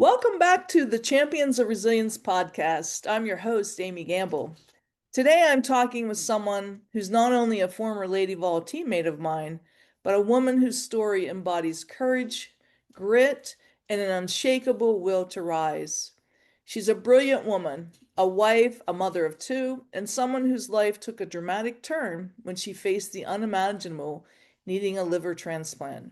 Welcome back to the Champions of Resilience podcast. I'm your host, Amy Gamble. Today I'm talking with someone who's not only a former Lady Vol teammate of mine, but a woman whose story embodies courage, grit, and an unshakable will to rise. She's a brilliant woman, a wife, a mother of two, and someone whose life took a dramatic turn when she faced the unimaginable, needing a liver transplant.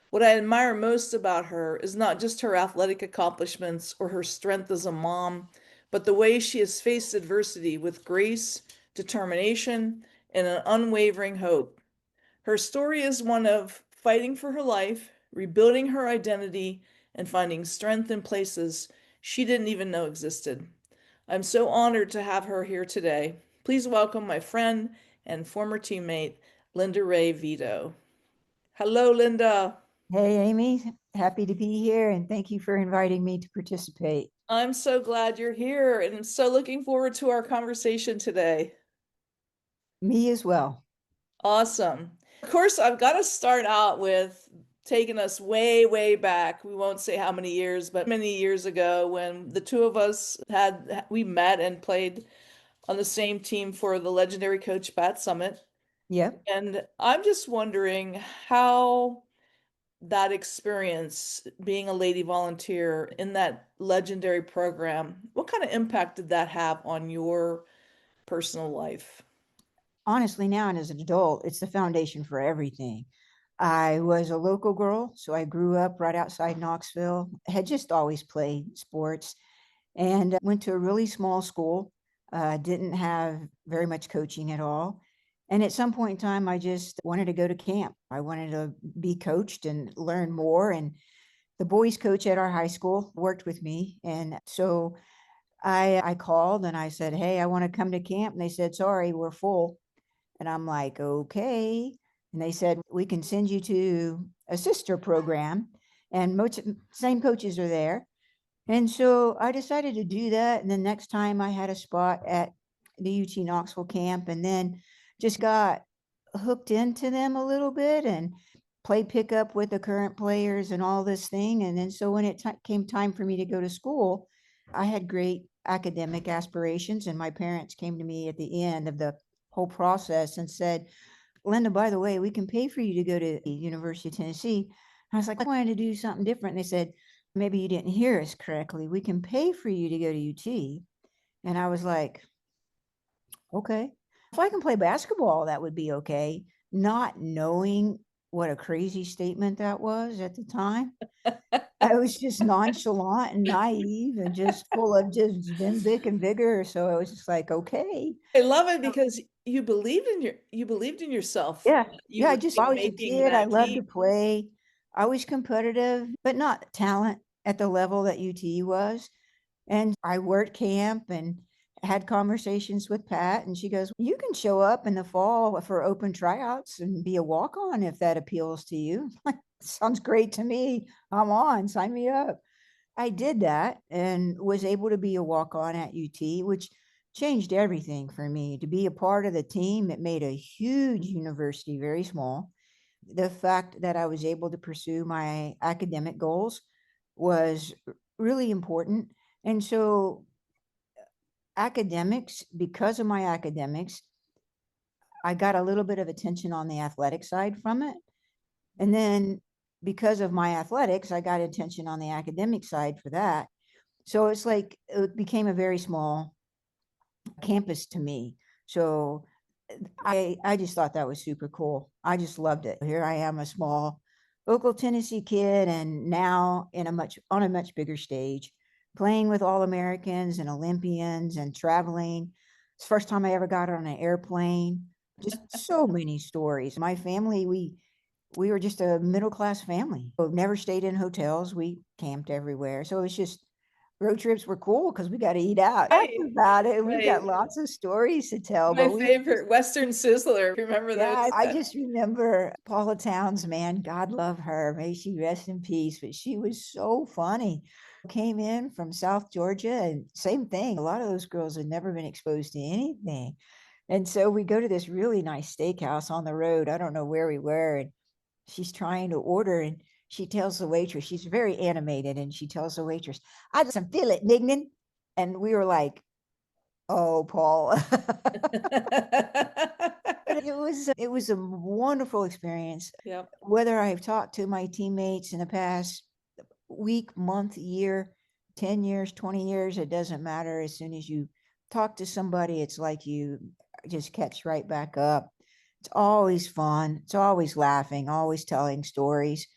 What I admire most about her is not just her athletic accomplishments or her strength as a mom, but the way she has faced adversity with grace, determination, and an unwavering hope. Her story is one of fighting for her life, rebuilding her identity, and finding strength in places she didn't even know existed. I'm so honored to have her here today. Please welcome my friend and former teammate, Linda Ray Vittetoe. Hello, Linda. Hey, Amy, happy to be here and thank you for inviting me to participate. I'm so glad you're here and I'm so looking forward to our conversation today. Me as well. Awesome. Of course, I've got to start out with taking us way, way back. We won't say how many years, but many years ago when the two of us we met and played on the same team for the legendary Coach Pat Summit. Yep. And I'm just wondering how that experience being a lady volunteer in that legendary program, what kind of impact did that have on your personal life? Honestly, now and as an adult, it's the foundation for everything. I was a local girl, so I grew up right outside Knoxville, had just always played sports, and went to a really small school. Didn't have very much coaching at all. And at some point in time, I just wanted to go to camp. I wanted to be coached and learn more. And the boys coach at our high school worked with me. And so I called and I said, "Hey, I want to come to camp." And they said, "Sorry, we're full." And I'm like, "Okay." And they said, "We can send you to a sister program." And most same coaches are there. And so I decided to do that. And the next time I had a spot at the UT Knoxville camp and then just got hooked into them a little bit and played pickup with the current players and all this thing. And then so when it came time for me to go to school, I had great academic aspirations. And my parents came to me at the end of the whole process and said, "Linda, by the way, we can pay for you to go to the University of Tennessee." I was like, "I wanted to do something different." And they said, "Maybe you didn't hear us correctly. We can pay for you to go to UT." And I was like, "Okay. If I can play basketball, that would be okay." Not knowing what a crazy statement that was at the time. I was just nonchalant and naive and just full of just vim, vic, and vigor. So I was just like, okay. I love it because you believed in yourself. Yeah. You Yeah. I were just always a making kid. I that loved to team. play. I was competitive, but not talent at the level that UT was. And I worked camp and had conversations with Pat, and she goes, "You can show up in the fall for open tryouts and be a walk on if that appeals to you." Like, sounds great to me. I'm on, sign me up. I did that and was able to be a walk on at UT, which changed everything for me. To be a part of the team, it made a huge university very small. The fact that I was able to pursue my academic goals was really important. And so academics, because of my academics, I got a little bit of attention on the athletic side from it. And then because of my athletics, I got attention on the academic side for that. So it's like it became a very small campus to me. So I just thought that was super cool. I just loved it. Here I am, a small local Tennessee kid, and now in a much on a much bigger stage, playing with all Americans and Olympians and traveling. It's the first time I ever got on an airplane. Just so many stories. My family, we were just a middle class family. We've never stayed in hotels. We camped everywhere. So it's just road trips were cool because we got to eat out. Talk Right, about it. We've right. got lots of stories to tell, My but we just, favorite Western Sizzler. Remember yeah, those? I just remember Paula Towns, man, God love her. May she rest in peace. But she was so funny. Came in from South Georgia and same thing. A lot of those girls had never been exposed to anything. And so we go to this really nice steakhouse on the road. I don't know where we were. And she's trying to order. And She tells the waitress, she's very animated, and she tells the waitress, "I got some fillet mignon." And we were like, "Oh, Paul." But it was a wonderful experience. Yep. Whether I've talked to my teammates in the past week, month, year, 10 years, 20 years, it doesn't matter. As soon as you talk to somebody, it's like you just catch right back up. It's always fun. It's always laughing, always telling stories.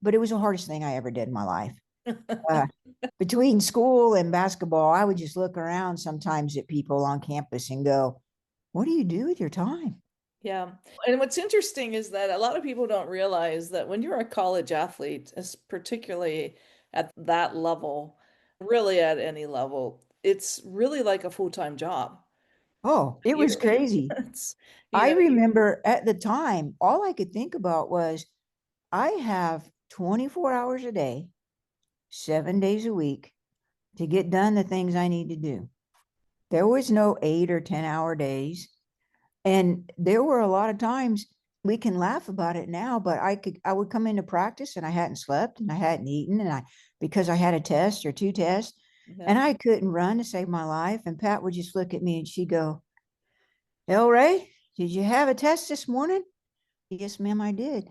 But it was the hardest thing I ever did in my life. Uh, Between school and basketball, I would just look around sometimes at people on campus and go, "What do you do with your time?" Yeah. And what's interesting is that a lot of people don't realize that when you're a college athlete, particularly at that level, really at any level, it's really like a full-time job. Oh, it was You're, crazy. it's, I remember at the time, all I could think about was I have 24 hours a day, 7 days a week to get done the things I need to do. There was no 8 or 10 hour days. And there were a lot of times we can laugh about it now, but I would come into practice and I hadn't slept and I hadn't eaten because I had a test or two tests yeah. and I couldn't run to save my life. And Pat would just look at me and she'd go, "El Ray, did you have a test this morning?" "Yes, ma'am, I did."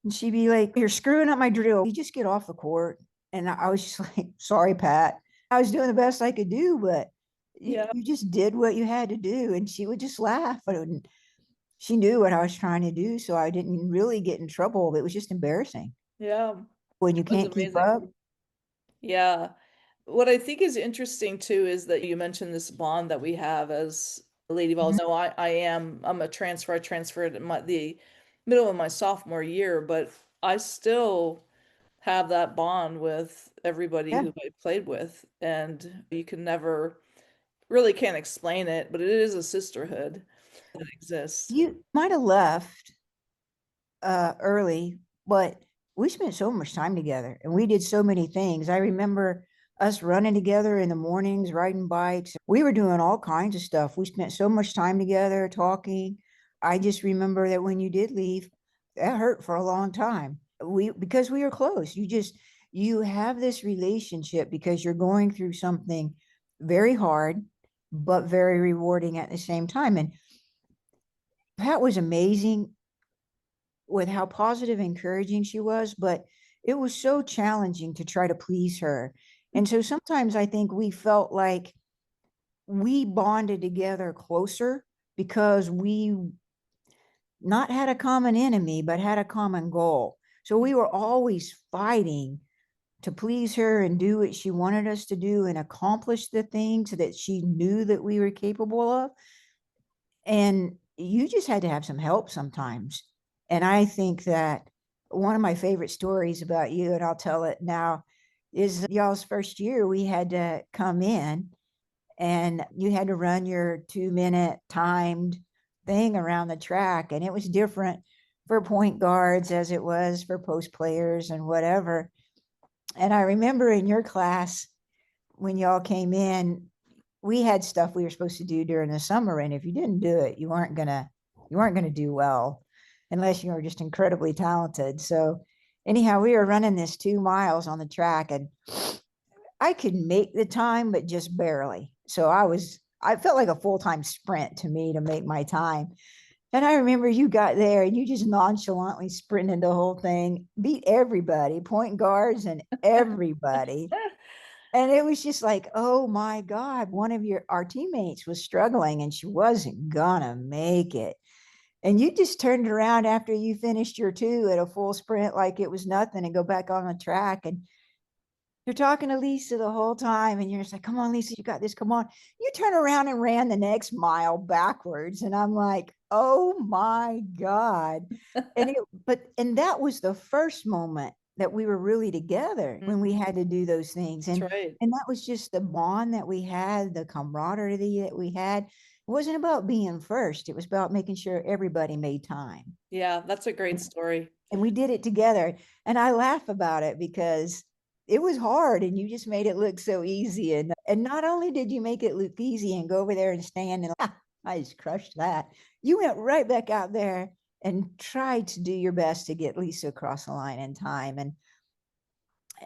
And she'd be like, "You're screwing up my drill. You just get off the court." And I was just like, "Sorry, Pat. I was doing the best I could do, but Yeah. you just did what you had to do." And she would just laugh. And she knew what I was trying to do. So I didn't really get in trouble. It was just embarrassing Yeah. when you It was can't keep amazing. up. Yeah. What I think is interesting too is that you mentioned this bond that we have as Lady Vols. Mhm. No, I'm a transfer. I transferred in the middle of my sophomore year, but I still have that bond with everybody Yeah. who I played with. And you can never really can't explain it, but it is a sisterhood that exists. You might have left early, but we spent so much time together and we did so many things. I remember us running together in the mornings, riding bikes. We were doing all kinds of stuff. We spent so much time together talking. I just remember that when you did leave, that hurt for a long time. Because we were close. You have this relationship because you're going through something very hard, but very rewarding at the same time. And Pat was amazing with how positive and encouraging she was, but it was so challenging to try to please her. And so sometimes I think we felt like we bonded together closer because we not had a common enemy, but had a common goal. So we were always fighting to please her and do what she wanted us to do and accomplish the things that she knew that we were capable of. And you just had to have some help sometimes. And I think that one of my favorite stories about you, and I'll tell it now, is y'all's first year. We had to come in and you had to run your 2 minute timed thing around the track. And it was different for point guards as it was for post players and whatever. And I remember in your class, when y'all came in, we had stuff we were supposed to do during the summer, and if you didn't do it, you weren't gonna do well unless you were just incredibly talented. So anyhow, we were running this 2 miles on the track, and I could make the time, but just barely. So I felt like a full-time sprint to me to make my time. And I remember you got there and you just nonchalantly sprinted the whole thing, beat everybody, point guards and everybody. And it was just like, oh my God, one of our teammates was struggling and she wasn't gonna make it. And you just turned around after you finished your two at a full sprint like it was nothing and go back on the track. And you're talking to Lisa the whole time, and you're just like, "Come on, Lisa, you got this. Come on." You turn around and ran the next mile backwards. And I'm like, oh my God. And that was the first moment that we were really together when we had to do those things. That's And right. and that was just the bond that we had, the camaraderie that we had. It wasn't about being first. It was about making sure everybody made time. Yeah, that's a great story. And we did it together. And I laugh about it because it was hard and you just made it look so easy. And not only did you make it look easy and go over there and stand and I just crushed that. You went right back out there and try to do your best to get Lisa across the line in time.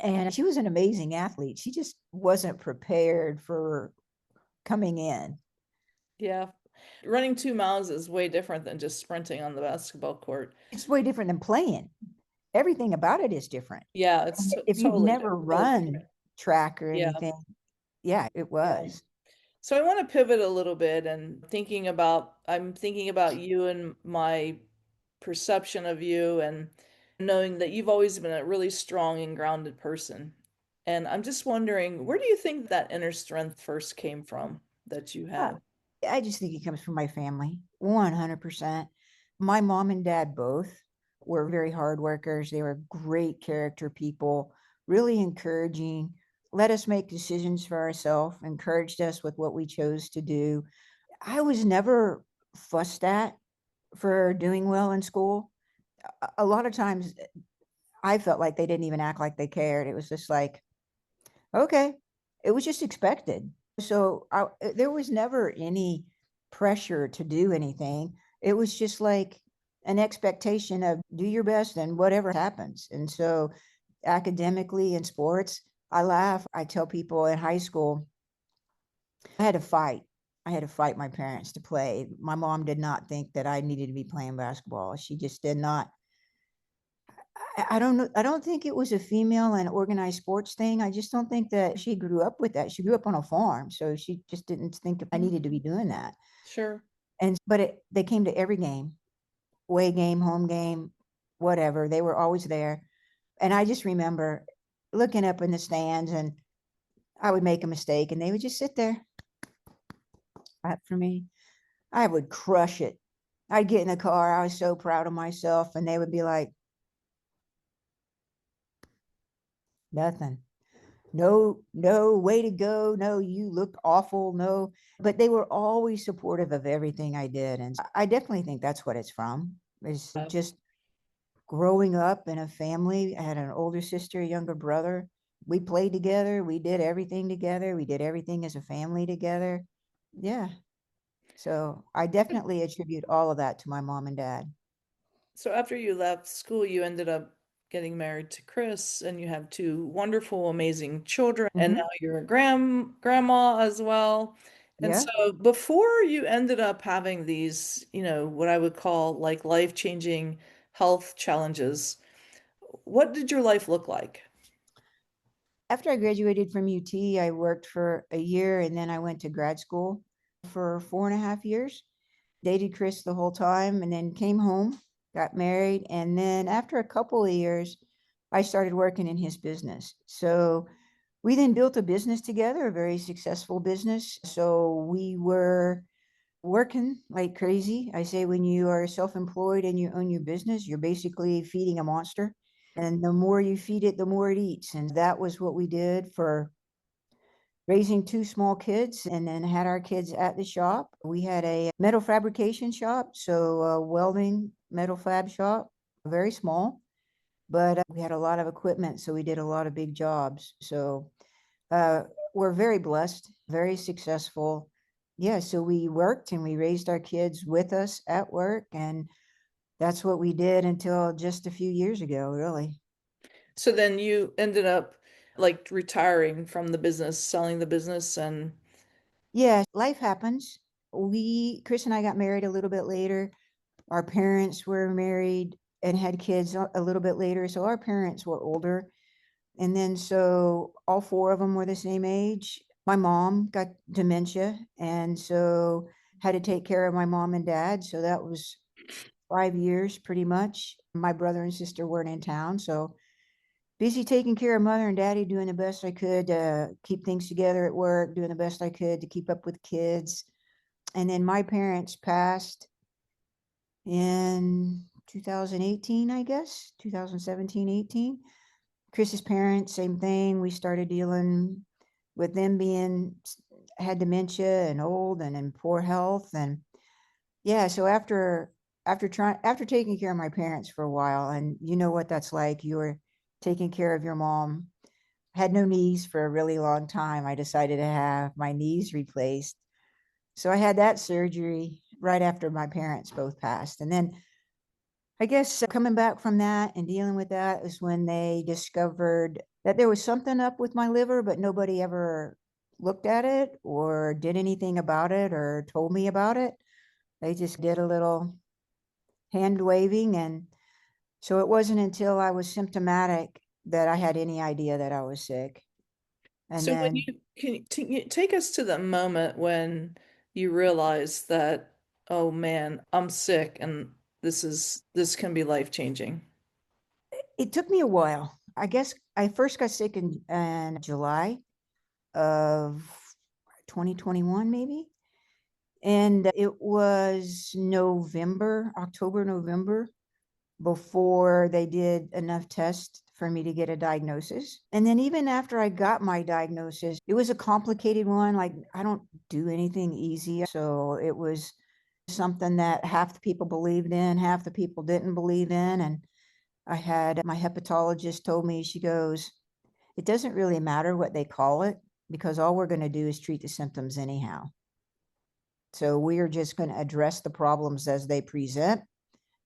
And she was an amazing athlete. She just wasn't prepared for coming in. Yeah. Running 2 miles is way different than just sprinting on the basketball court. It's way different than playing. Everything about it is different. Yeah, it's If you've totally never different. Totally run different. track or Yeah. anything, yeah, it Yeah. was. So I want to pivot a little bit and I'm thinking about you and my perception of you and knowing that you've always been a really strong and grounded person. And I'm just wondering, where do you think that inner strength first came from that you Uh, had? I just think it comes from my family, 100%. My mom and dad both were very hard workers. They were great character people, really encouraging, let us make decisions for ourselves, encouraged us with what we chose to do. I was never fussed at for doing well in school. A lot of times I felt like they didn't even act like they cared. It was just like, okay, it was just expected. So there was never any pressure to do anything. It was just like an expectation of do your best and whatever happens. And so academically in sports, I laugh. I tell people in high school, I had to fight. I had to fight my parents to play. My mom did not think that I needed to be playing basketball. She just did not. I don't know. I don't think it was a female and organized sports thing. I just don't think that she grew up with that. She grew up on a farm, so she just didn't think I needed to be doing that. Sure. They came to every game, away game, home game, whatever. They were always there. And I just remember looking up in the stands, and I would make a mistake and they would just sit there. For me, I would crush it. I'd get in the car. I was so proud of myself. And they would be like, nothing. No, no, way to go. No, you look awful. No, but they were always supportive of everything I did. And I definitely think that's what it's from. It's just growing up in a family. I had an older sister, a younger brother. We played together. We did everything together. We did everything as a family together. Yeah. So I definitely attribute all of that to my mom and dad. So after you left school, you ended up getting married to Chris, and you have two wonderful, amazing children, and now Hmm. you're a grandma as well. And Yeah. so before you ended up having these, what I would call like life-changing health challenges, what did your life look like? After I graduated from UT, I worked for a year and then I went to grad school for 4.5 years. Dated Chris the whole time and then came home, got married. And then after a couple of years, I started working in his business. So we then built a business together, a very successful business. So we were working like crazy. I say when you are self-employed and you own your business, you're basically feeding a monster. And the more you feed it, the more it eats. And that was what we did for raising two small kids and then had our kids at the shop. We had a metal fabrication shop, so a welding metal fab shop, very small, but we had a lot of equipment, so we did a lot of big jobs. So uh, we're very blessed, very successful. Yeah, so we worked and we raised our kids with us at work, and that's what we did until just a few years ago, really. So then you ended up like retiring from the business, selling the business, and Yeah, life happens. Chris and I got married a little bit later. Our parents were married and had kids a little bit later. So our parents were older. And then so all four of them were the same age. My mom got dementia. And so had to take care of my mom and dad. So that was 5 years pretty much. My brother and sister weren't in town. So busy taking care of mother and daddy, doing the best I could to keep things together at work, doing the best I could to keep up with kids. And then my parents passed in 2018, I guess, 2017, 18. Chris's parents, same thing. We started dealing with them being had dementia and old and in poor health. And yeah, so after taking care of my parents for a while, and you know what that's like, you were taking care of your mom, had no knees for a really long time. I decided to have my knees replaced. So I had that surgery right after my parents both passed. And then I guess coming back from that and dealing with that is when they discovered that there was something up with my liver, but nobody ever looked at it or did anything about it or told me about it. They just did a little hand waving. And so it wasn't until I was symptomatic that I had any idea that I was sick. And So when then you take us to the moment when you realize that, oh man, I'm sick and this can be life changing. it took me a while. I guess I first got sick in July of 2021, maybe. And it was November, October, November before they did enough tests for me to get a diagnosis. And then even after I got my diagnosis, it was a complicated one. Like I don't do anything easy. So it was something that half the people believed in, half the people didn't believe in. And I had my hepatologist told me, she goes, it doesn't really matter what they call it because all we're going to do is treat the symptoms anyhow. So we are just going to address the problems as they present,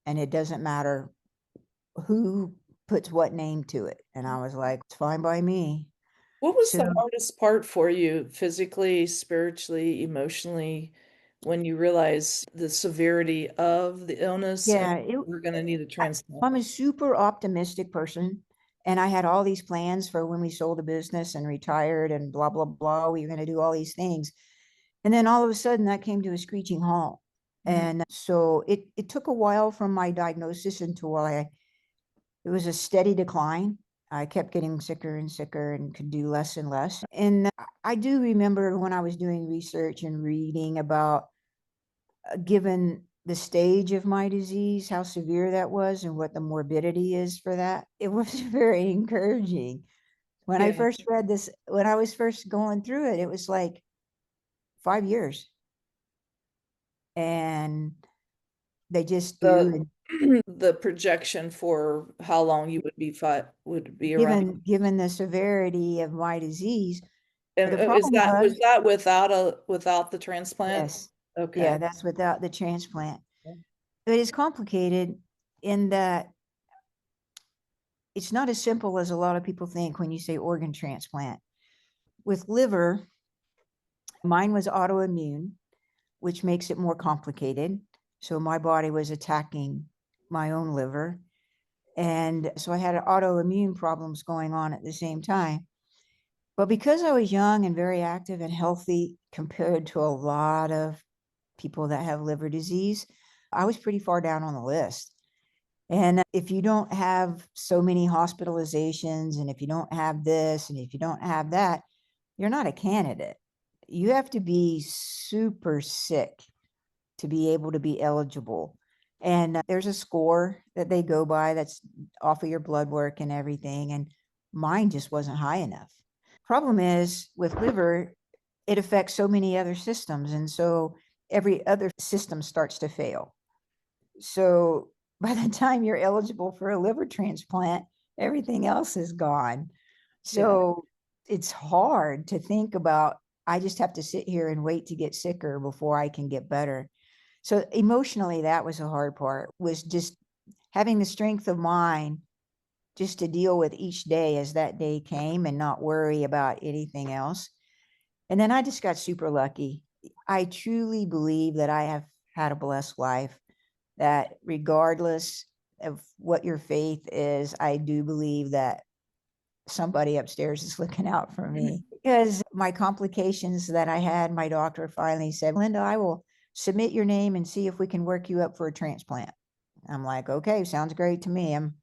and it doesn't matter who puts what name to it. And I was like, it's fine by me. What was So the hardest part for you physically, spiritually, emotionally, when you realized the severity of the illness and yeah, we're going to need a transplant? I'm a super optimistic person. And I had all these plans for when we sold the business and retired and blah, blah, blah. We were going to do all these things. And then all of a sudden that came to a screeching halt. Mhm. And so it took a while from my diagnosis until it was a steady decline. I kept getting sicker and sicker and could do less and less. And I do remember when I was doing research and reading about, given the stage of my disease, how severe that was and what the morbidity is for that. It was very encouraging. When I Yeah. first read this, when I was first going through it, it was like 5 years. And they just The do. the projection for how long you would be would be around. Given the severity of my disease, And the problem was was, that without the transplant? yes, Okay. yeah, that's without the transplant. But it's complicated in that it's not as simple as a lot of people think when you say organ transplant. With liver, mine was autoimmune, which makes it more complicated. So my body was attacking my own liver. And so I had autoimmune problems going on at the same time. But because I was young and very active and healthy compared to a lot of people that have liver disease, I was pretty far down on the list. And if you don't have so many hospitalizations, and if you don't have this, and if you don't have that, you're not a candidate. You have to be super sick to be able to be eligible. And there's a score that they go by that's off of your blood work and everything. And mine just wasn't high enough. Problem is with liver, it affects so many other systems. And so every other system starts to fail. So by the time you're eligible for a liver transplant, everything else is gone. Yeah. So it's hard to think about, I just have to sit here and wait to get sicker before I can get better. So emotionally, that was a hard part, was just having the strength of mind just to deal with each day as that day came and not worry about anything else. And then I just got super lucky. I truly believe that I have had a blessed life, that regardless of what your faith is, I do believe that somebody upstairs is looking out for me. Because my complications that I had, my doctor finally said, Linda, I will submit your name and see if we can work you up for a transplant. I'm like, okay, sounds great to me. I'm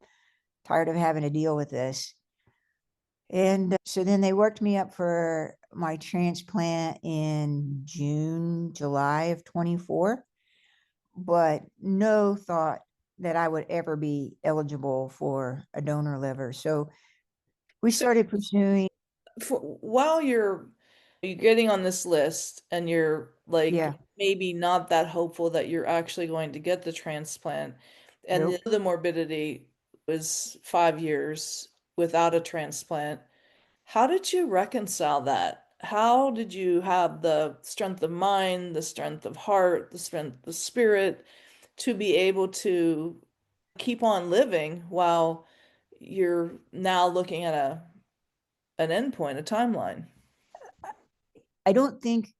tired of having to deal with this. And so then they worked me up for my transplant in June, July of 24, but no thought that I would ever be eligible for a donor liver. So we So started pursuing, while you're getting on this list and you're like yeah, maybe not that hopeful that you're actually going to get the transplant, and nope. the morbidity was 5 years without a transplant, how did you reconcile that? How did you have the strength of mind, the strength of heart, the strength of spirit to be able to keep on living while you're now looking at an endpoint, a timeline. I don't think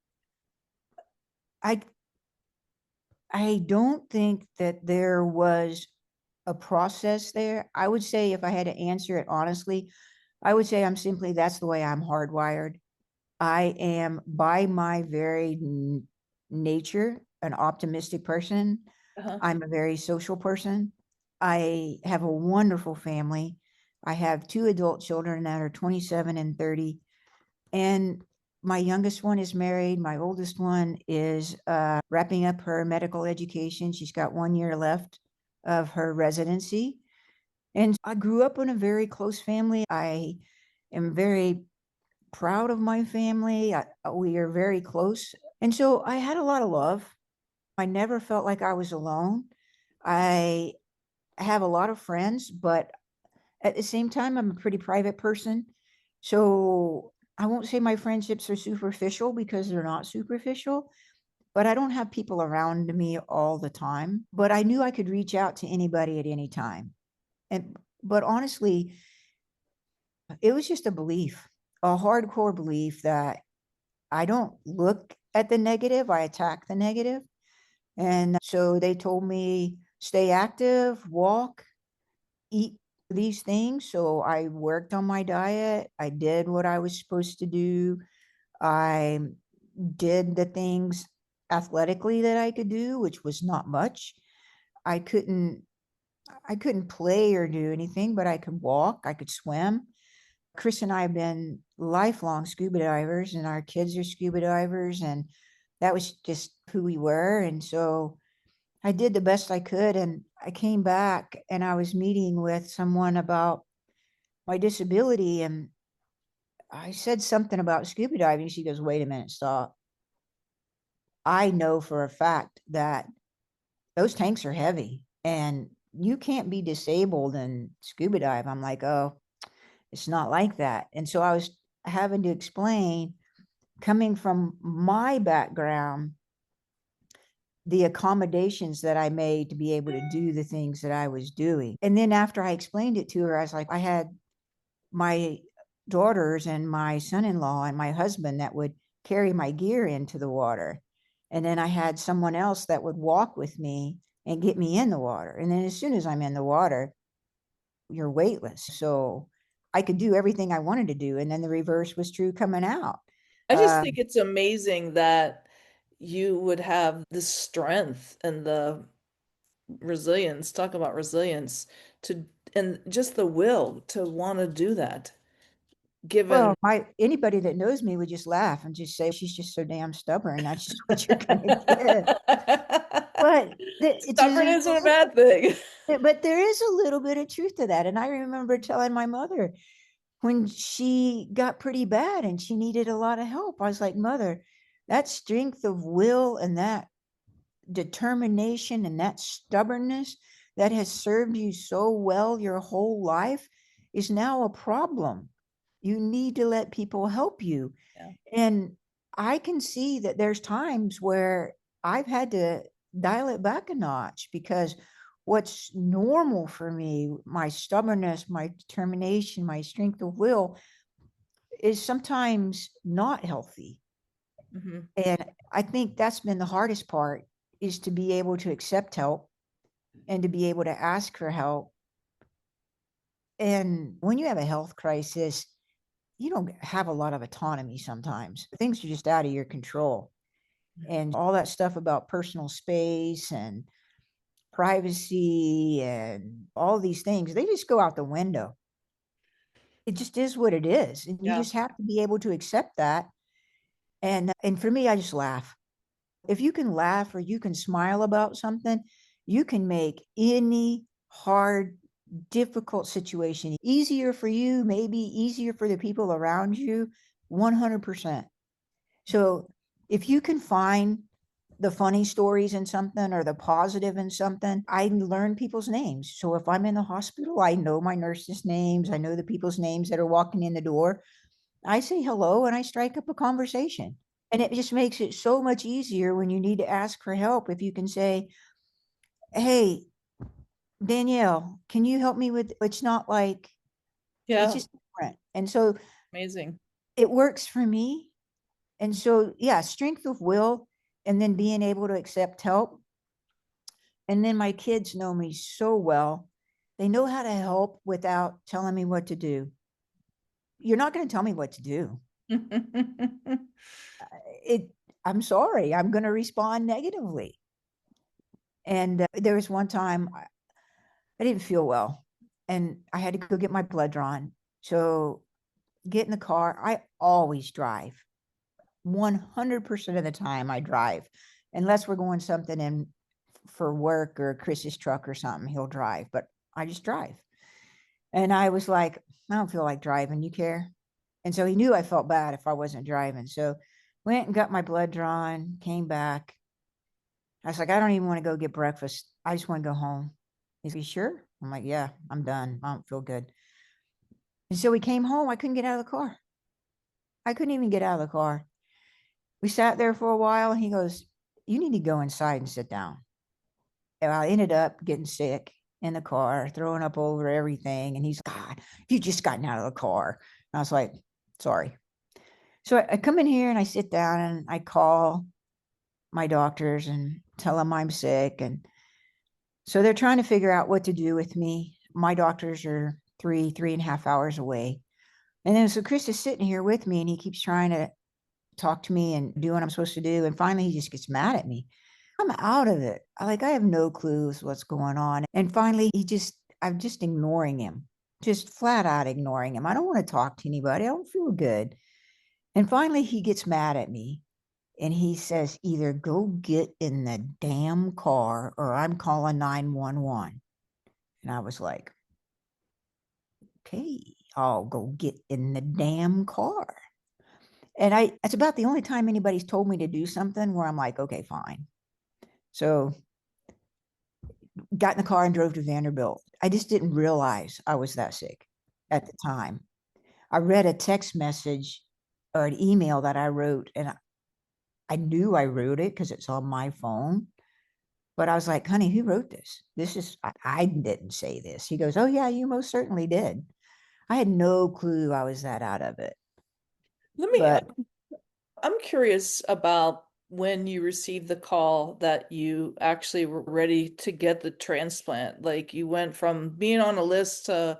I I don't think that there was a process there. I would say if I had to answer it honestly, I would say I'm simply that's the way I'm hardwired. I am by my very nature an optimistic person. Uh-huh. I'm a very social person. I have a wonderful family. I have two adult children that are 27 and 30. And my youngest one is married. My oldest one is wrapping up her medical education. She's got 1 year left of her residency. And I grew up in a very close family. I am very proud of my family. We are very close. And so I had a lot of love. I never felt like I was alone. I have a lot of friends, but at the same time, I'm a pretty private person. So I won't say my friendships are superficial because they're not superficial, but I don't have people around me all the time. But I knew I could reach out to anybody at any time. But honestly, it was just a belief, a hardcore belief that I don't look at the negative, I attack the negative. And so they told me stay active, walk, eat these things. So I worked on my diet. I did what I was supposed to do. I did the things athletically that I could do, which was not much. I couldn't I couldn't play or do anything, but I could walk, I could swim. Chris and I have been lifelong scuba divers, and our kids are scuba divers, and that was just who we were. And so I did the best I could. And I came back and I was meeting with someone about my disability. And I said something about scuba diving. She goes, wait a minute, stop. I know for a fact that those tanks are heavy and you can't be disabled and scuba dive. I'm like, oh, it's not like that. And so I was having to explain, coming from my background, the accommodations that I made to be able to do the things that I was doing. And then after I explained it to her, I was like, I had my daughters and my son-in-law and my husband that would carry my gear into the water. And then I had someone else that would walk with me and get me in the water. And then as soon as I'm in the water, you're weightless. So I could do everything I wanted to do. And then the reverse was true coming out. I just Uh, think it's amazing that you would have the strength and the resilience, talk about resilience to, and just the will to want to do that, well, given my anybody that knows me would just laugh and just say, she's just so damn stubborn. That's just what you're gonna get. But it's stubborn isn't a bad thing. but there is a little bit of truth to that. And I remember telling my mother when she got pretty bad and she needed a lot of help, I was like, Mother, that strength of will and that determination and that stubbornness that has served you so well your whole life is now a problem. You need to let people help you. Yeah. And I can see that there's times where I've had to dial it back a notch because what's normal for me, my stubbornness, my determination, my strength of will, is sometimes not healthy. Mhm. And I think that's been the hardest part is to be able to accept help and to be able to ask for help. And when you have a health crisis, you don't have a lot of autonomy sometimes. Things are just out of your control. And all that stuff about personal space and privacy and all these things, they just go out the window. It just is what it is. And you Yeah. just have to be able to accept that. And for me, I just laugh. If you can laugh or you can smile about something, you can make any hard, difficult situation easier for you, maybe easier for the people around you, 100%. So if you can find the funny stories in something or the positive in something, I learn people's names. So if I'm in the hospital, I know my nurses' names, I know the people's names that are walking in the door. I say hello and I strike up a conversation. And it just makes it so much easier when you need to ask for help. If you can say, hey, Danielle, can you help me with, it's not like, it's Yeah, just different. And so amazing. it works for me. And so, yeah, strength of will and then being able to accept help. And then my kids know me so well. They know how to help without telling me what to do. You're not going to tell me what to do. It, I'm sorry, I'm going to respond negatively. And there was one time I didn't feel well and I had to go get my blood drawn. So get in the car. I always drive. 100% of the time I drive, unless we're going something in for work or Chris's truck or something, he'll drive, but I just drive. And I was like, I don't feel like driving. You care? And so he knew I felt bad if I wasn't driving. So went and got my blood drawn, came back. I was like, I don't even want to go get breakfast. I just want to go home. He's like, you sure? I'm like, yeah, I'm done. I don't feel good. And so we came home. I couldn't get out of the car. I couldn't even get out of the car. We sat there for a while. And he goes, you need to go inside and sit down. And I ended up getting sick in the car, throwing up over everything. And he's, God, you just gotten out of the car. And I was like, sorry. So I come in here and I sit down and I call my doctors and tell them I'm sick. And so they're trying to figure out what to do with me. My doctors are 3.5 hours away. And then so Chris is sitting here with me and he keeps trying to talk to me and do what I'm supposed to do. And finally he just gets mad at me. I'm out of it. I have no clues what's going on. And finally I'm just ignoring him, just flat out ignoring him. I don't want to talk to anybody. I don't feel good. And finally he gets mad at me and he says, either go get in the damn car or I'm calling 911. And I was like, okay, I'll go get in the damn car. And it's about the only time anybody's told me to do something where I'm like, okay, fine. So got in the car and drove to Vanderbilt. I just didn't realize I was that sick at the time. I read a text message or an email that I wrote, and I knew I wrote it because it's on my phone. But I was like, honey, who wrote this? I didn't say this. He goes, oh, yeah, you most certainly did. I had no clue I was that out of it. Let me, But I'm curious about when you received the call that you actually were ready to get the transplant. Like you went from being on a list to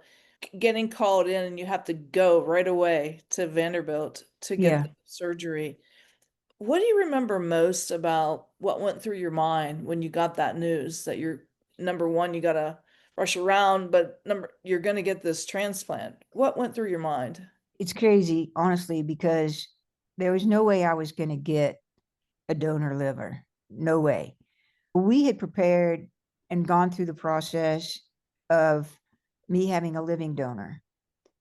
getting called in and you have to go right away to Vanderbilt to get yeah, the surgery. What do you remember most about what went through your mind when you got that news that you're number one, you gotta rush around, but you're gonna get this transplant? What went through your mind? it's crazy, honestly, because there was no way I was going to get a donor liver. No way. We had prepared and gone through the process of me having a living donor.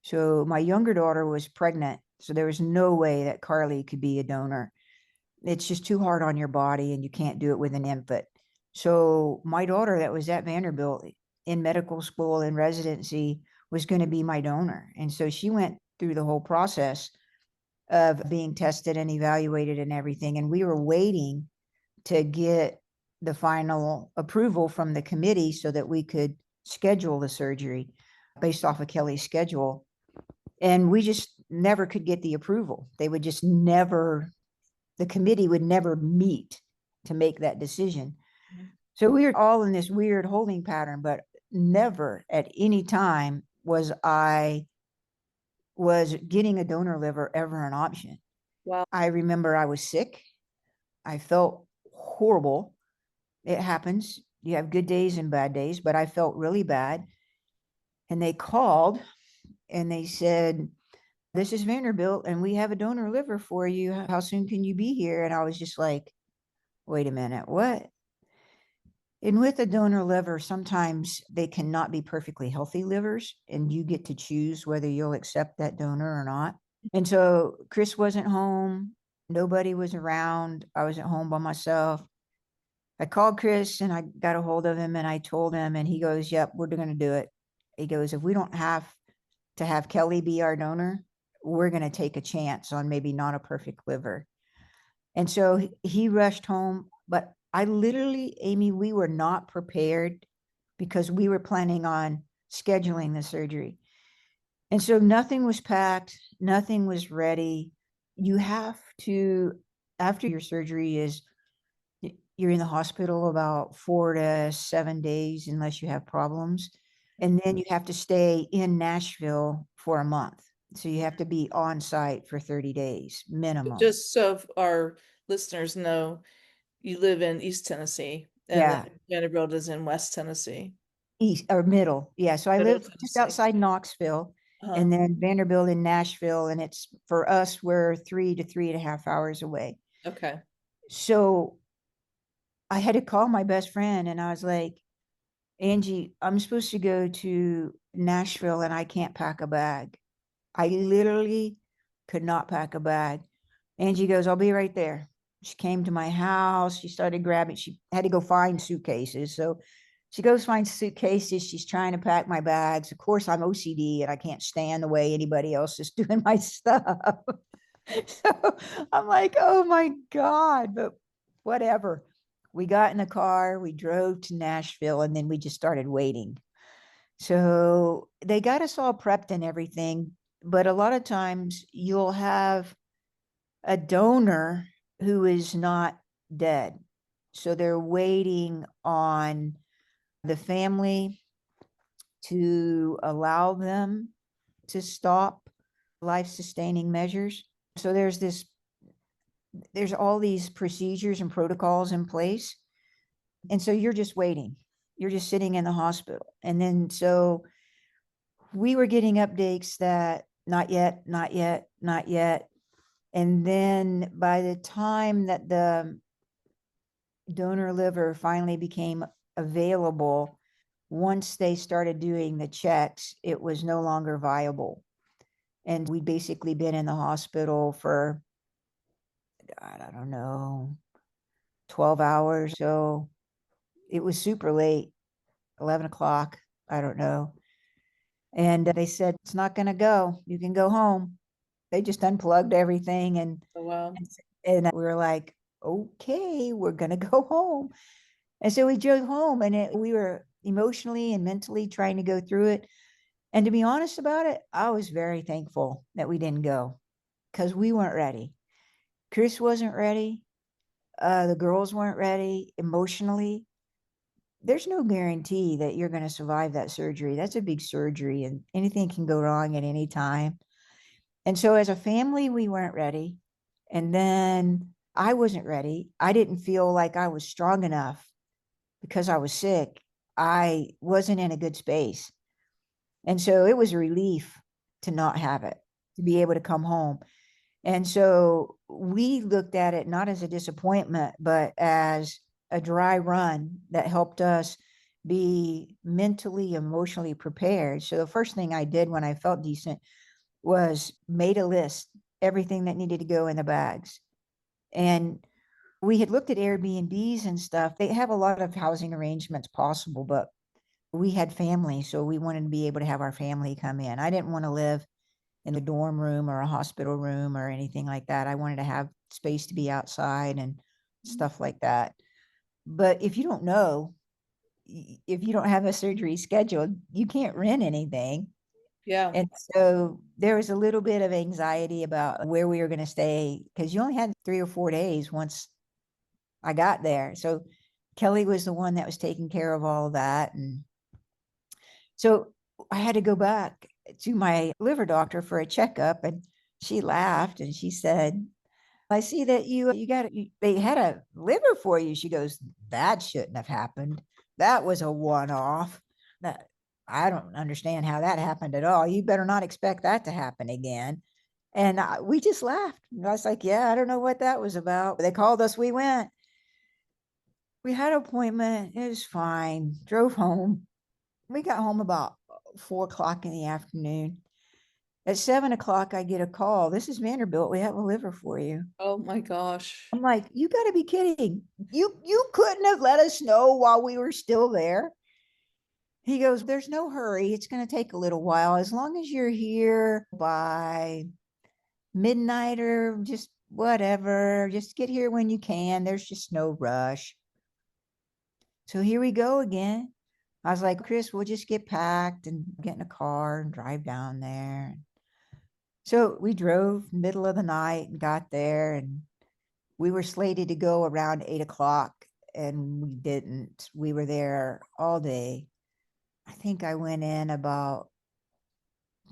So my younger daughter was pregnant. So there was no way that Carly could be a donor. It's just too hard on your body and you can't do it with an infant. So my daughter that was at Vanderbilt in medical school in residency was going to be my donor. And so she went through the whole process of being tested and evaluated and everything. And we were waiting to get the final approval from the committee so that we could schedule the surgery based off of Kelly's schedule. And we just never could get the approval. They would just never, the committee would never meet to make that decision. So we were all in this weird holding pattern, but never at any time was getting a donor liver ever an option. Wow. I remember I was sick. I felt horrible. It happens. You have good days and bad days, but I felt really bad. And they called and they said, this is Vanderbilt and we have a donor liver for you. How soon can you be here? And I was just like, wait a minute, what? And with a donor liver, sometimes they cannot be perfectly healthy livers, and you get to choose whether you'll accept that donor or not. And so Chris wasn't home. Nobody was around. I was at home by myself. I called Chris and I got a hold of him and I told him, and he goes, yep, we're going to do it. He goes, if we don't have to have Kelly be our donor, we're going to take a chance on maybe not a perfect liver. And so he rushed home. But I literally, Amy, we were not prepared because we were planning on scheduling the surgery. And so nothing was packed, nothing was ready. You have to, after your surgery is, you're in the hospital about 4 to 7 days unless you have problems. And then you have to stay in Nashville for a month. So you have to be on site for 30 days minimum. Just so our listeners know, you live in East Tennessee and then Yeah. Vanderbilt is in West Tennessee. East or middle. Yeah. So I Middle live just Tennessee. outside Knoxville, Uh-huh. and then Vanderbilt in Nashville. And it's for us, we're 3 to 3.5 hours away. Okay. So I had to call my best friend and I was like, Angie, I'm supposed to go to Nashville and I can't pack a bag. I literally could not pack a bag. Angie goes, I'll be right there. She came to my house. She started grabbing, she had to go find suitcases. So she goes find suitcases. She's trying to pack my bags. Of course, I'm OCD and I can't stand the way anybody else is doing my stuff. So I'm like, oh my God, but whatever. We got in the car, we drove to Nashville, and then we just started waiting. So they got us all prepped and everything, but a lot of times you'll have a donor who is not dead. So they're waiting on the family to allow them to stop life sustaining measures. So there's all these procedures and protocols in place. And so you're just waiting. You're just sitting in the hospital. And then so we were getting updates that not yet, not yet, not yet. And then by the time that the donor liver finally became available, once they started doing the checks, it was no longer viable. And we'd basically been in the hospital for, God, I don't know, 12 hours. So it was super late, 11 o'clock. I don't know. And they said, it's not going to go. You can go home. They just unplugged everything. Oh, wow. And we were like, okay, we're going to go home. And so we drove home and we were emotionally and mentally trying to go through it. And to be honest about it, I was very thankful that we didn't go because we weren't ready. Chris wasn't ready. The girls weren't ready emotionally. There's no guarantee that you're going to survive that surgery. That's a big surgery and anything can go wrong at any time. And so as a family, we weren't ready. And then I wasn't ready. I didn't feel like I was strong enough because I was sick. I wasn't in a good space. And so it was a relief to not have it, to be able to come home. And so we looked at it not as a disappointment, but as a dry run that helped us be mentally, emotionally prepared. So the first thing I did when I felt decent was made a list, everything that needed to go in the bags. And we had looked at Airbnbs and stuff. They have a lot of housing arrangements possible, but we had family, so we wanted to be able to have our family come in. I didn't want to live in a dorm room or a hospital room or anything like that. I wanted to have space to be outside and stuff like that. But if you don't know, if you don't have a surgery scheduled, you can't rent anything. Yeah. And so there was a little bit of anxiety about where we were going to stay because you only had 3 or 4 days once I got there. So Kelly was the one that was taking care of all of that. And so I had to go back to my liver doctor for a checkup. And she laughed and she said, I see that they had a liver for you. She goes, that shouldn't have happened. That was a one-off. That I don't understand how that happened at all. You better not expect that to happen again. And we just laughed. I was like, yeah, I don't know what that was about. They called us, we went. We had an appointment. It was fine. Drove home. We got home about 4 o'clock in the afternoon. At 7 o'clock, I get a call. This is Vanderbilt. We have a liver for you. Oh my gosh. I'm like, you got to be kidding. You couldn't have let us know while we were still there. He goes, there's no hurry. It's going to take a little while. As long as you're here by midnight or just whatever, just get here when you can. There's just no rush. So here we go again. I was like, Chris, we'll just get packed and get in a car and drive down there. So we drove middle of the night and got there, and we were slated to go around 8 o'clock, and we didn't. We were there all day. I think I went in about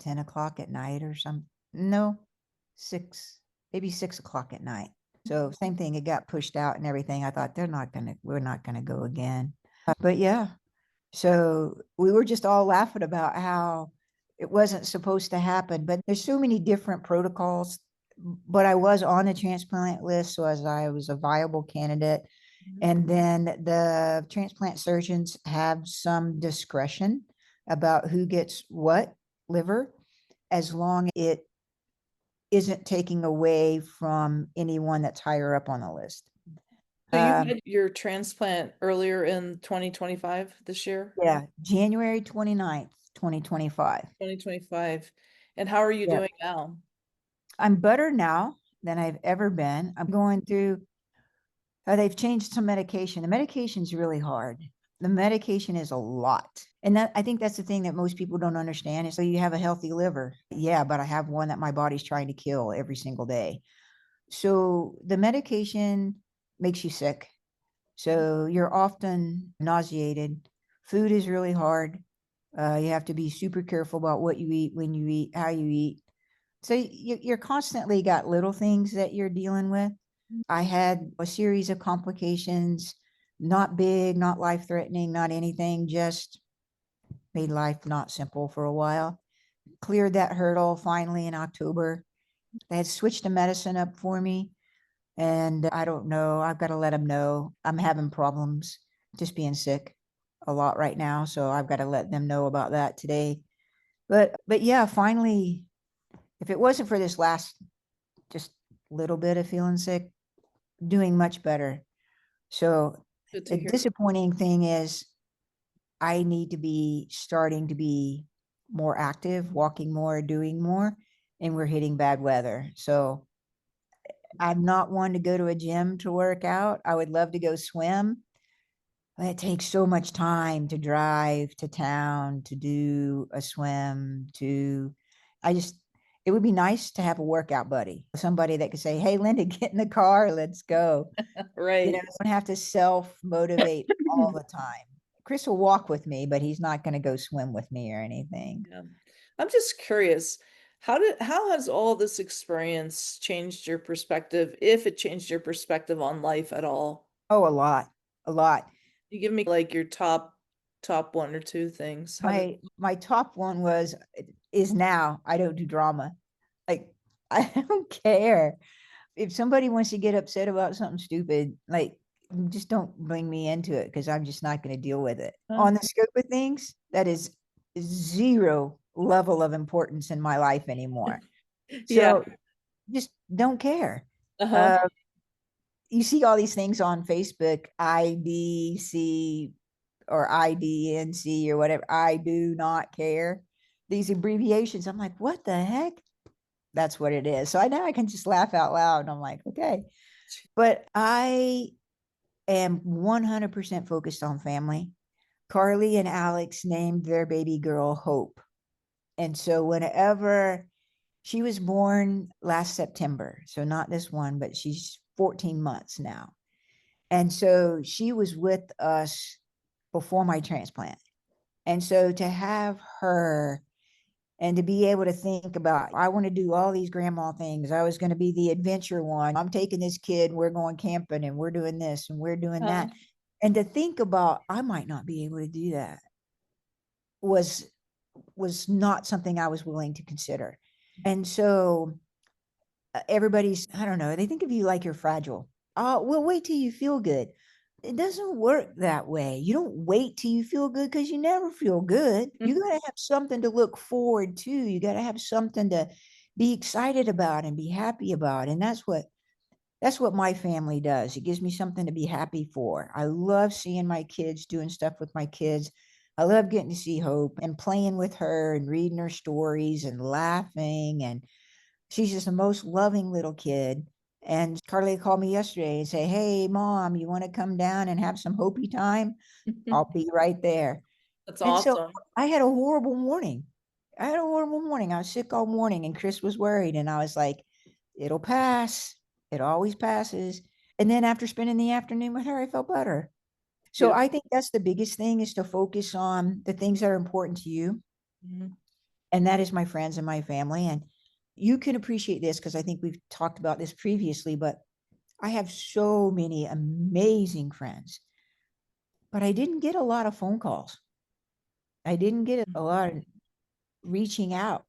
10 o'clock at night or something. No, maybe 6 o'clock at night. So same thing, it got pushed out and everything. I thought we're not gonna go again. But yeah, so we were just all laughing about how it wasn't supposed to happen, but there's so many different protocols. But I was on the transplant list, so as I was a viable candidate. And then the transplant surgeons have some discretion about who gets what liver, as long as it isn't taking away from anyone that's higher up on the list. So you had your transplant earlier in 2025 this year? Yeah, January 29th, 2025. 2025. And how are you Yeah. doing now? I'm better now than I've ever been. I'm going through, they've changed some medication. The medication's really hard. The medication is a lot. And I think that's the thing that most people don't understand is, so you have a healthy liver. Yeah, but I have one that my body's trying to kill every single day. So the medication makes you sick. So you're often nauseated. Food is really hard. You have to be super careful about what you eat, when you eat, how you eat. So you're constantly got little things that you're dealing with. I had a series of complications, not big, not life threatening, not anything, just made life not simple for a while. Cleared that hurdle finally in October. They had switched the medicine up for me. And I don't know, I've got to let them know I'm having problems just being sick a lot right now. So I've got to let them know about that today. But yeah, finally, if it wasn't for this last just little bit of feeling sick, doing much better. So Good to the hear. disappointing thing is I need to be starting to be more active, walking more, doing more, and we're hitting bad weather. So I'm not one to go to a gym to work out. I would love to go swim. But it takes so much time to drive to town to do a swim. I just, it would be nice to have a workout buddy, somebody that could say, "Hey, Linda, get in the car, let's go." Right. I don't have to self motivate all the time. Chris will walk with me, but he's not going to go swim with me or anything. Yeah. I'm just curious, how has all this experience changed your perspective, if it changed your perspective on life at all? Oh, a lot, a lot. You give me like your top one or two things. How did My top one is now I don't do drama. Like I don't care. If somebody wants to get upset about something stupid, like just don't bring me into it, because I'm just not going to deal with it. On the scope of things, that is zero level of importance in my life anymore. Yeah. So just don't care. Uh-huh. Uh, you see all these things on Facebook, IDC or IDNC or whatever. I do not care. These abbreviations, I'm like, what the heck? That's what it is. So now I can just laugh out loud, and I'm like, okay. But I am 100% focused on family. Carly and Alex named their baby girl Hope. And so whenever she was born last September, so not this one, but she's 14 months now. And so she was with us before my transplant. And so to have her and to be able to think about, I want to do all these grandma things. I was going to be the adventure one. I'm taking this kid, we're going camping and we're doing this and we're doing that. And to think about, I might not be able to do that was not something I was willing to consider. And so everybody's, I don't know, they think of you like you're fragile. Oh, well, wait till you feel good. It doesn't work that way. You don't wait till you feel good, because you never feel good. You got to have something to look forward to. You got to have something to be excited about and be happy about. And that's what my family does. It gives me something to be happy for. I love seeing my kids, doing stuff with my kids. I love getting to see Hope and playing with her and reading her stories and laughing. And she's just the most loving little kid. And Carly called me yesterday and say, "Hey, Mom, you want to come down and have some Hopi time?" I'll be right there. That's And so awesome. I had a horrible morning. I had a horrible morning. I was sick all morning and Chris was worried. And I was like, it'll pass. It always passes. And then after spending the afternoon with her, I felt better. So Beautiful. I think that's the biggest thing is to focus on the things that are important to you. Mhm. And that is my friends and my family. And you can appreciate this because I think we've talked about this previously, but I have so many amazing friends, but I didn't get a lot of phone calls. I didn't get a lot of reaching out.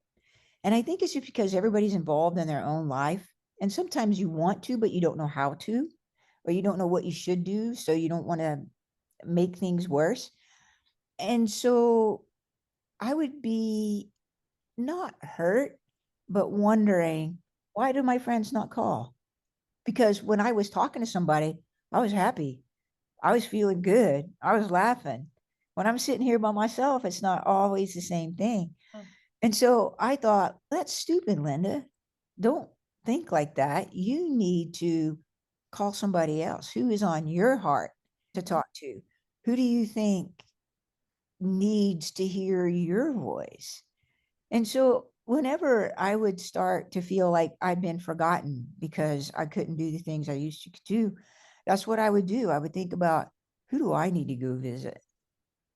And I think it's just because everybody's involved in their own life. And sometimes you want to, but you don't know how to, or you don't know what you should do. So you don't want to make things worse. And so I would be not hurt, but wondering, why do my friends not call? Because when I was talking to somebody, I was happy. I was feeling good. I was laughing. When I'm sitting here by myself, it's not always the same thing. Oh, And so I thought, that's stupid, Linda. Don't think like that. You need to call somebody else who is on your heart to talk to. Who do you think needs to hear your voice? And so whenever I would start to feel like I'd been forgotten because I couldn't do the things I used to do, that's what I would do. I would think about, who do I need to go visit?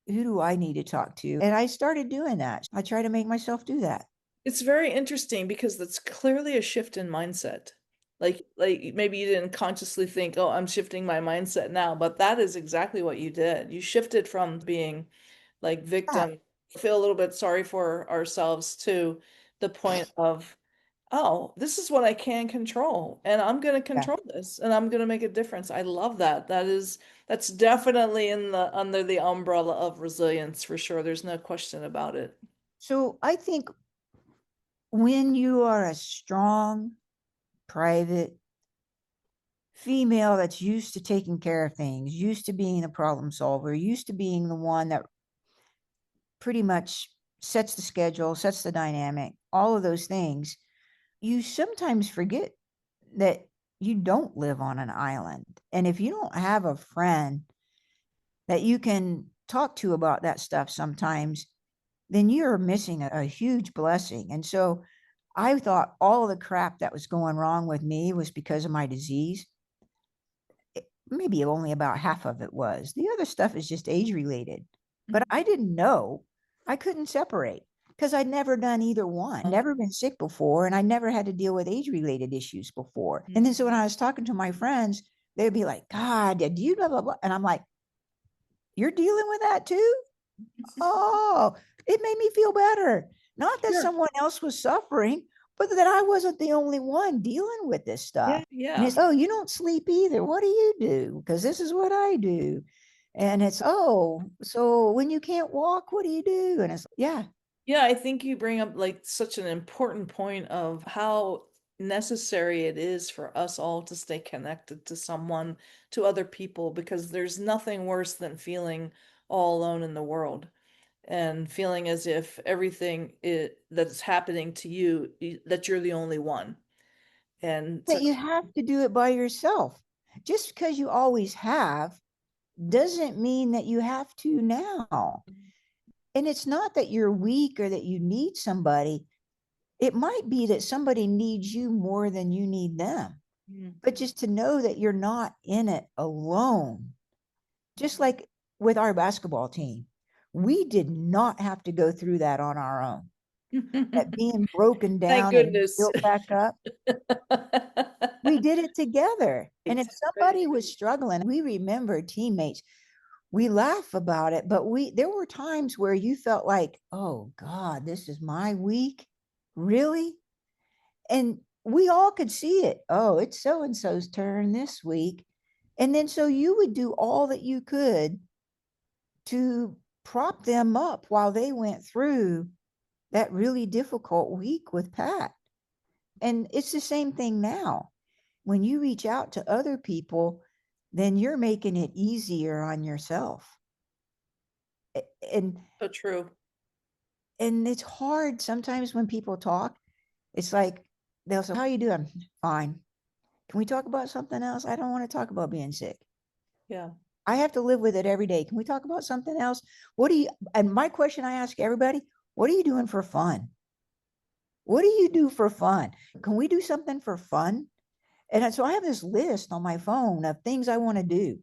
Who do I need to talk to? And I started doing that. I try to make myself do that. it's very interesting because that's clearly a shift in mindset. Like maybe you didn't consciously think, "Oh, I'm shifting my mindset now," but that is exactly what you did. You shifted from being like Yeah. victim, feel a little bit sorry for ourselves to the point of, oh, this is what I can control, and I'm going to Yeah. control this, and I'm going to make a difference. I love that. That's definitely in the under the umbrella of resilience for sure. There's no question about it. So I think when you are a strong, private female that's used to taking care of things, used to being a problem solver, used to being the one that pretty much sets the schedule, sets the dynamic, all of those things, you sometimes forget that you don't live on an island. And if you don't have a friend that you can talk to about that stuff sometimes, then you're missing a huge blessing. And so I thought all of the crap that was going wrong with me was because of my disease. Maybe only about half of it was. The other stuff is just age related. But I didn't know. I couldn't separate because I'd never done either one. Never been sick before, and I never had to deal with age related issues before. And then so when I was talking to my friends, they'd be like, God, do you blah blah blah? And I'm like, you're dealing with that too? Oh, it made me feel better. Not that Sure. someone else was suffering, but that I wasn't the only one dealing with this Yeah, stuff. And yeah. it's, oh, you don't sleep either. What do you do? Because this is what I do. And it's, oh, so when you can't walk, what do you do? And it's, yeah, Yeah, I think you bring up like such an important point of how necessary it is for us all to stay connected to someone, to other people, because there's nothing worse than feeling all alone in the world and feeling as if that's happening to you, that you're the only one. And that you have to do it by yourself. Just because you always have doesn't mean that you have to now. And it's not that you're weak or that you need somebody. It might be that somebody needs you more than you need them. Mhm. But just to know that you're not in it alone, just like with our basketball team, we did not have to go through that on our own. That being broken Thank down and goodness. built back up, we did it together. And if Right. somebody was struggling, we remember teammates. We laugh about it, but there were times where you felt like, oh God, this is my week. Really? And we all could see it. Oh, it's so and so's turn this week. And then so you would do all that you could to prop them up while they went through that really difficult week with Pat. And it's the same thing now. When you reach out to other people, then you're making it easier on yourself. And So true. and it's hard sometimes when people talk. It's like they'll say, "How you doing?" "Fine." "Can we talk about something else?" "I don't want to talk about being sick." Yeah. I have to live with it every day. Can we talk about something else? And my question I ask everybody, what are you doing for fun? What do you do for fun? Can we do something for fun? And so I have this list on my phone of things I want to do.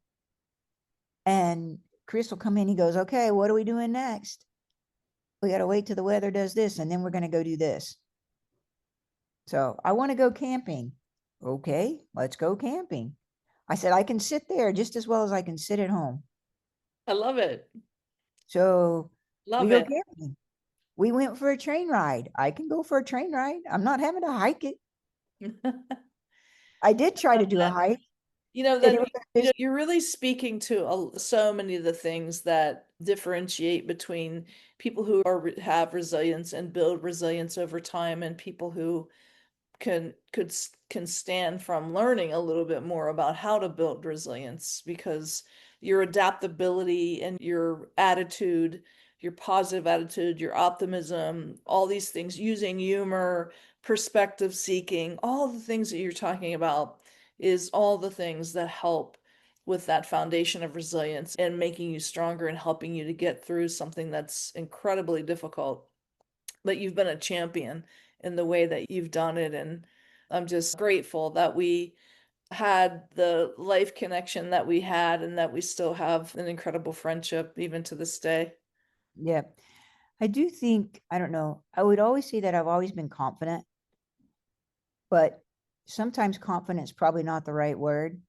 And Chris will come in, he goes, okay, what are we doing next? We got to wait till the weather does this, and then we're going to go do this. So I want to go camping. Okay, let's go camping. I said, I can sit there just as well as I can sit at home. I love it. So we Love go it. camping. We went for a train ride. I can go for a train ride. I'm not having to hike it. I did try to do a hike, and That it was a busy. you're really speaking to so many of the things that differentiate between people who have resilience and build resilience over time and people who can stand from learning a little bit more about how to build resilience because your adaptability and your attitude, your positive attitude, your optimism, all these things, using humor, perspective seeking, all the things that you're talking about is all the things that help with that foundation of resilience and making you stronger and helping you to get through something that's incredibly difficult. But you've been a champion in the way that you've done it. And I'm just grateful that we had the life connection that we had and that we still have an incredible friendship even to this day. Yeah. I do think, I don't know, I would always say that I've always been confident, but sometimes confidence is probably not the right word.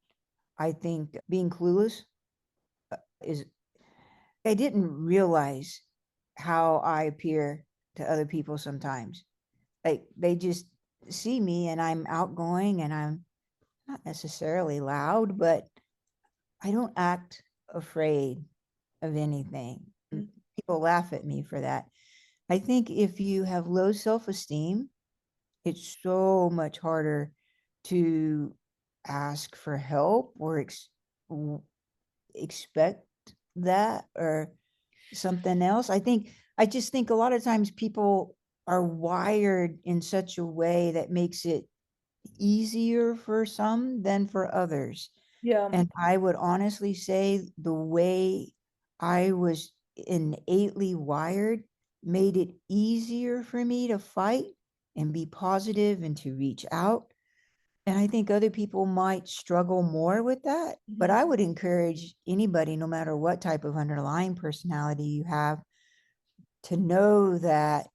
I think being clueless is, I didn't realize how I appear to other people sometimes. Like they just see me and I'm outgoing and I'm not necessarily loud, but I don't act afraid of anything. People laugh at me for that. I think if you have low self-esteem, it's so much harder to ask for help or expect that or something else. I just think a lot of times people are wired in such a way that makes it easier for some than for others. Yeah. And I would honestly say the way I was innately wired made it easier for me to fight and be positive and to reach out. And I think other people might struggle more with that. But Mhm. I would encourage anybody, no matter what type of underlying personality you have, to know that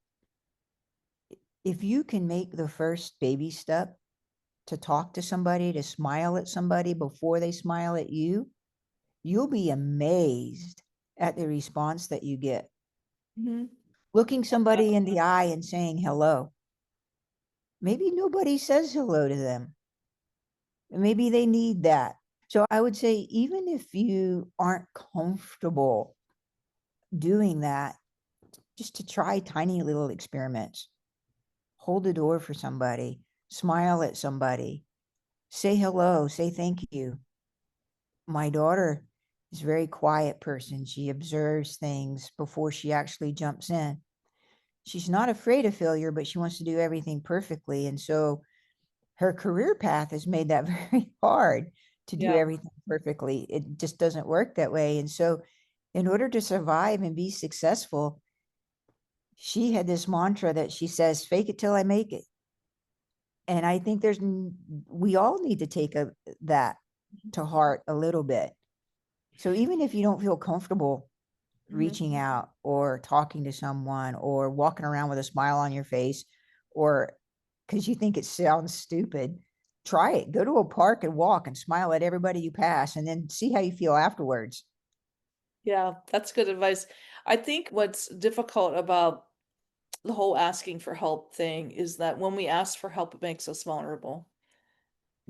if you can make the first baby step to talk to somebody, to smile at somebody before they smile at you, you'll be amazed at the response that you get. Mhm. Looking somebody in the eye and saying hello. Maybe nobody says hello to them. Maybe they need that. So I would say, even if you aren't comfortable doing that, just to try tiny little experiments. Hold the door for somebody, smile at somebody, say hello, say thank you. My daughter is a very quiet person. She observes things before she actually jumps in. She's not afraid of failure, but she wants to do everything perfectly. And so her career path has made that very hard to do Yeah. everything perfectly. It just doesn't work that way. And so, in order to survive and be successful, she had this mantra that she says, fake it till I make it. And I think we all need to take that to heart a little bit. So even if you don't feel comfortable Mhm. reaching out or talking to someone or walking around with a smile on your face, or because you think it sounds stupid, try it. Go to a park and walk and smile at everybody you pass and then see how you feel afterwards. Yeah, that's good advice. I think what's difficult about the whole asking for help thing is that when we ask for help, it makes us vulnerable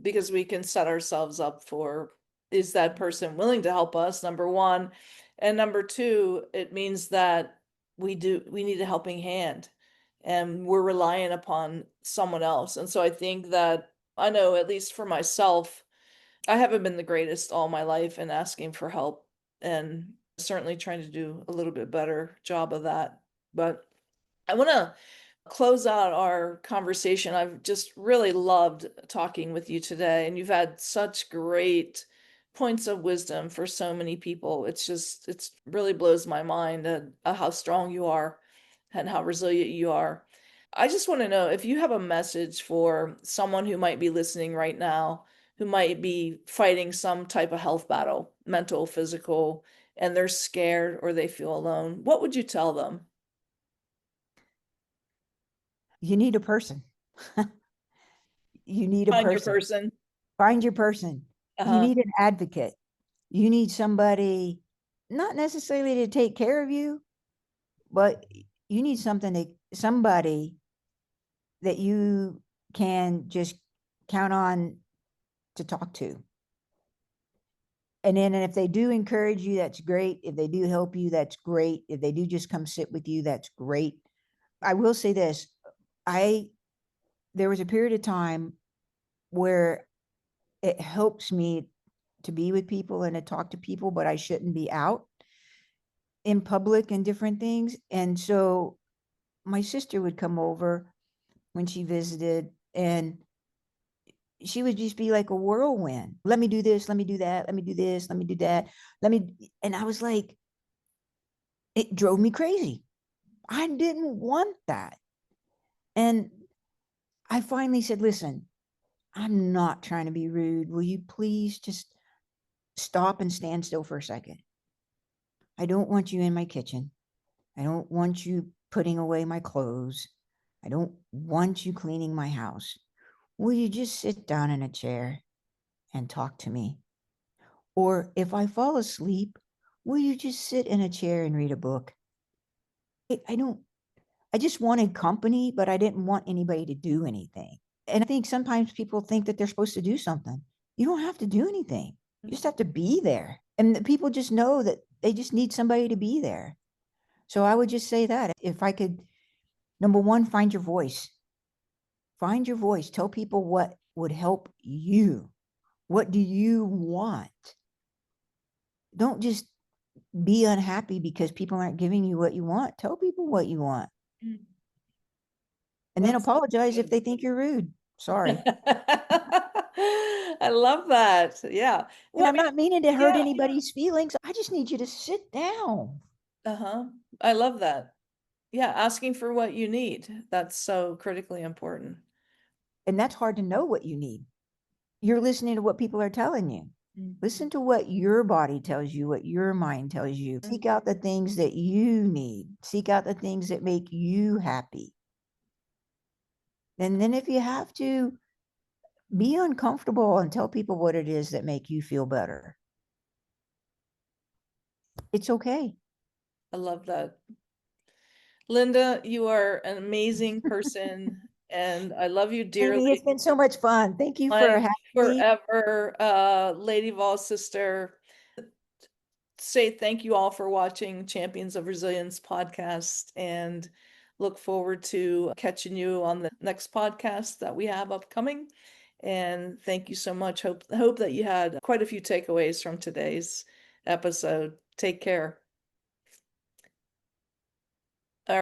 because we can set ourselves up for is that person willing to help us, number one. And number two, it means that we need a helping hand and we're relying upon someone else. And so I think that I know, at least for myself, I haven't been the greatest all my life in asking for help and certainly trying to do a little bit better job of that. But I want to close out our conversation. I've just really loved talking with you today, and you've had such great points of wisdom for so many people. It's really blows my mind how strong you are and how resilient you are. I just want to know if you have a message for someone who might be listening right now, who might be fighting some type of health battle, mental, physical, and they're scared or they feel alone. What would you tell them? You need a person. You need a Find your person. person. Find your person. You Uh-huh. need an advocate. You need somebody, not necessarily to take care of you, but you need somebody that you can just count on to talk to. And then if they do encourage you, that's great. If they do help you, that's great. If they do just come sit with you, that's great. I will say this. I There was a period of time where it helps me to be with people and to talk to people, but I shouldn't be out in public and different things. And so my sister would come over when she visited, and she would just be like a whirlwind. Let me do this, let me do that, let me do this, let me do that. And I was like, it drove me crazy. I didn't want that. And I finally said, listen, I'm not trying to be rude. Will you please just stop and stand still for a second? I don't want you in my kitchen. I don't want you putting away my clothes. I don't want you cleaning my house. Will you just sit down in a chair and talk to me? Or if I fall asleep, will you just sit in a chair and read a book? I don't, I just wanted company, but I didn't want anybody to do anything. And I think sometimes people think that they're supposed to do something. You don't have to do anything. You just have to be there. And the people just know that they just need somebody to be there. So I would just say that if I could, number one, find your voice. Find your voice. Tell people what would help you. What do you want? Don't just be unhappy because people aren't giving you what you want. Tell people what you want. Mm. And then That's so apologize if good. they think you're rude. Sorry. I love that. Yeah. And Well, I'm not meaning to hurt yeah. anybody's feelings. I just need you to sit down. Uh-huh. I love that. Yeah, asking for what you need. That's so critically important. And that's hard to know what you need. You're listening to what people are telling you. Mhm. Listen to what your body tells you, what your mind tells you. Seek out the things that you need. Seek out the things that make you happy. And then if you have to, be uncomfortable and tell people what it is that make you feel better. It's okay. I love that. Linda, you are an amazing person and I love you Amy, it's dearly. been so much fun. Thank you for My having me. forever Lady Vol sister. Say thank you all for watching Champions of Resilience podcast and look forward to catching you on the next podcast that we have upcoming. And thank you so much. Hope that you had quite a few takeaways from today's episode. Take care.